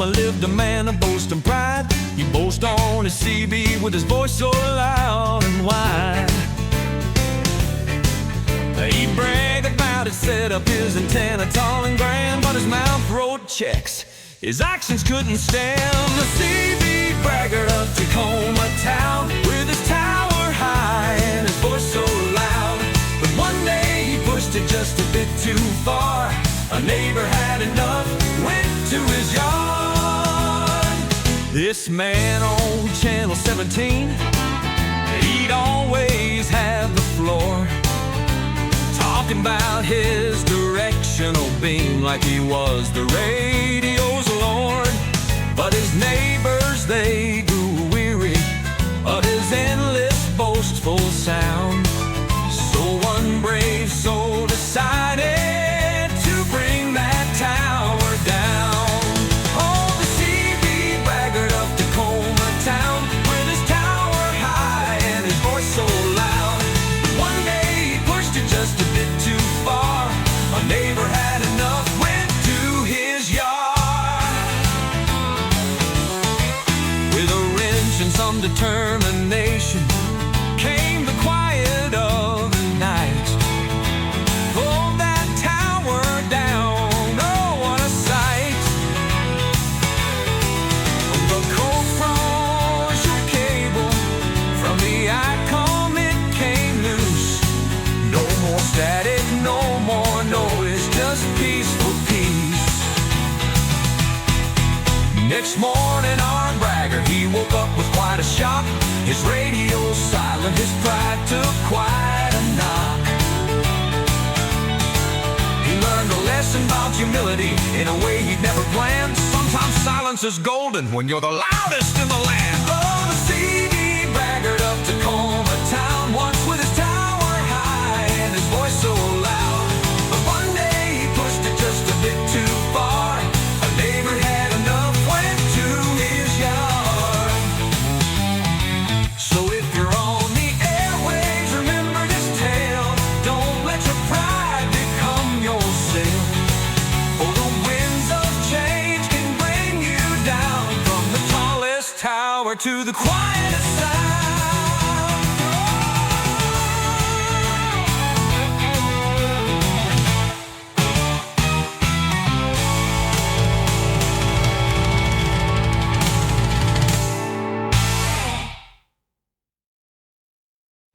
lived a man of boast and pride. He boasts on his CB with his voice so loud and wide. He bragged about it, set up his antenna tall and grand, but his mouth wrote checks, his actions couldn't stand. The CB braggart of Tacoma town, with his tower high and his voice so loud. But one day he pushed it just a bit too far. A neighbor had enough, went to his yard. This man on Channel 17, he'd always have the floor, talking about his directional beam like he was the radio's lord. But his neighbors, they grew weary of his endless boastful sound. So one brave soul decided to bring that tower down. Oh, the CB braggart of Tacoma town, with his tower high and his voice so loud. One day he pushed it just a bit too far. A neighbor had enough, went to his yard. With a wrench and some determination came the quiet of the night. Pulled that tower down, oh what a sight. The cold frozen cable from the icon, it came loose. No more static, no more noise, just peaceful peace. Next morning our braggart, he woke up with quite a shock. His radio silent, his pride took quite a knock. He learned a lesson about humility in a way he'd never planned. Sometimes silence is golden when you're the loudest in the land. Oh, the CB braggart of Tacoma town, once with his tower high and his voice so loud. But one day he pushed it just a bit too far. A neighbor had enough, went to his yard. So if you're on the airwaves, remember this tale. Don't let your pride become your sail, for the winds of change can bring you down from the tallest tower to the quiet